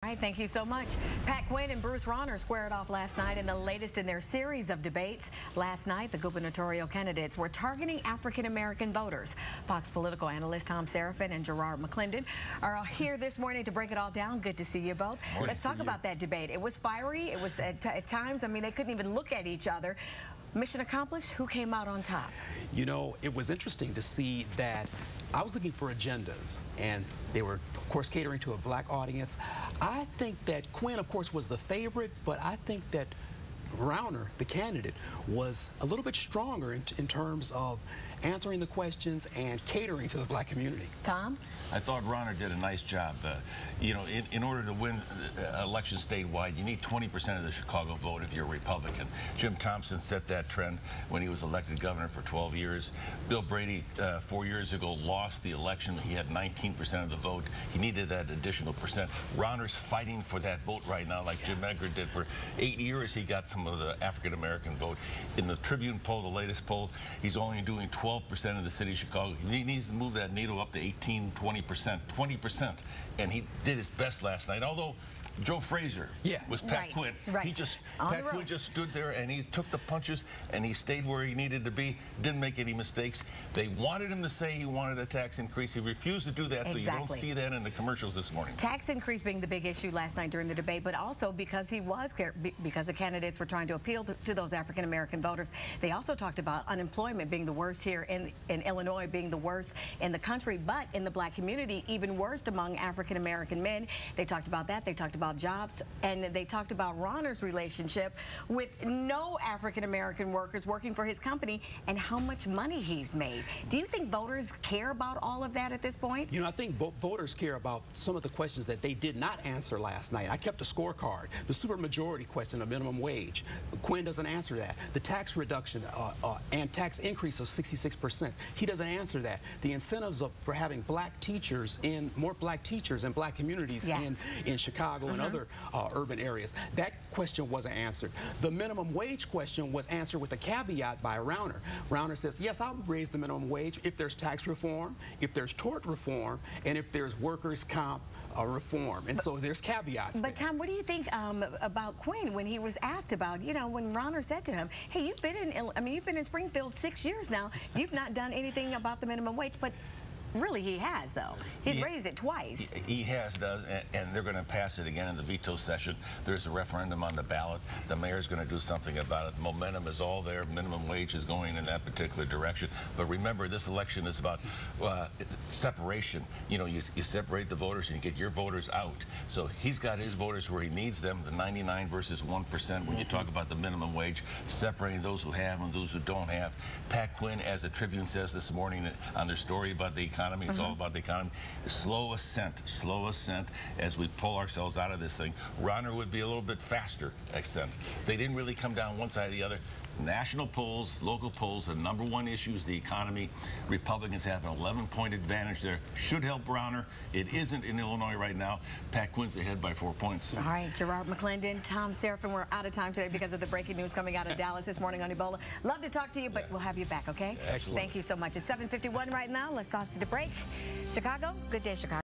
All right, thank you so much. Pat Quinn and Bruce Rauner squared off last night in the latest in their series of debates. Last night, the gubernatorial candidates were targeting African-American voters. Fox political analyst Thom Serafin and Garrard McClendon are here this morning to break it all down. Good to see you both. Let's talk about that debate. It was fiery. It was at times, I mean, they couldn't even look at each other. Mission accomplished. Who came out on top? You know, it was interesting to see that I was looking for agendas, and they were, of course, catering to a black audience. I think that Quinn, of course, was the favorite, but I think that Rauner, the candidate, was a little bit stronger in terms of answering the questions and catering to the black community. Thom? I thought Rauner did a nice job. You know, in order to win election statewide, you need 20% of the Chicago vote if you're a Republican. Jim Thompson set that trend when he was elected governor for 12 years. Bill Brady, 4 years ago, lost the election. He had 19% of the vote. He needed that additional percent. Rauner's fighting for that vote right now, like Jim Edgar did. For 8 years, he got some of the African-American vote. In the Tribune poll, the latest poll, he's only doing 12% of the city of Chicago. He needs to move that needle up to 18, 20%, and he did his best last night. Although Joe Frazier was Pat Quinn. Right. Pat Quinn just stood there and he took the punches and he stayed where he needed to be. Didn't make any mistakes. They wanted him to say he wanted a tax increase. He refused to do that, so you don't see that in the commercials this morning. Tax increase being the big issue last night during the debate, but also because the candidates were trying to appeal to those African American voters. They also talked about unemployment being the worst here in Illinois, being the worst in the country, but in the black community, even worse among African American men. They talked about that. They talked about jobs, and they talked about Rauner's relationship with no African American workers working for his company and how much money he's made. Do you think voters care about all of that at this point? You know, I think voters care about some of the questions that they did not answer last night. I kept a scorecard. The supermajority question of minimum wage. Quinn doesn't answer that. The tax reduction and tax increase of 66%. He doesn't answer that. The incentives for having black teachers more black teachers in black communities in Chicago and other urban areas. That question wasn't answered. The minimum wage question was answered with a caveat by Rauner. Rauner says, yes, I'll raise the minimum wage if there's tax reform, if there's tort reform, and if there's workers' comp reform. And so there's caveats. But Thom, what do you think about Quinn when he was asked about, you know, when Rauner said to him, hey, you've been in Springfield 6 years now. You've not done anything about the minimum wage, but really, he has, though. He's raised it twice. He has, and they're going to pass it again in the veto session. There's a referendum on the ballot. The mayor's going to do something about it. The momentum is all there. Minimum wage is going in that particular direction. But remember, this election is about separation. You know, you separate the voters and you get your voters out. So he's got his voters where he needs them, the 99 versus 1%. When you talk about the minimum wage, separating those who have and those who don't have. Pat Quinn, as the Tribune says this morning on their story about the economy, it's all about the economy. Slow ascent as we pull ourselves out of this thing. Rauner would be a little bit faster ascent. They didn't really come down one side or the other. National polls, local polls, the #1 issue is the economy. Republicans have an 11-point advantage there. Should help Rauner. It isn't in Illinois right now. Pat Quinn's ahead by 4 points. All right, Garrard McClendon, Thom Serafin, we're out of time today because of the breaking news coming out of Dallas this morning on Ebola. Love to talk to you, but we'll have you back, okay? Excellent. Thank you so much. It's 7:51 right now. Let's toss to the break. Chicago, good day, Chicago.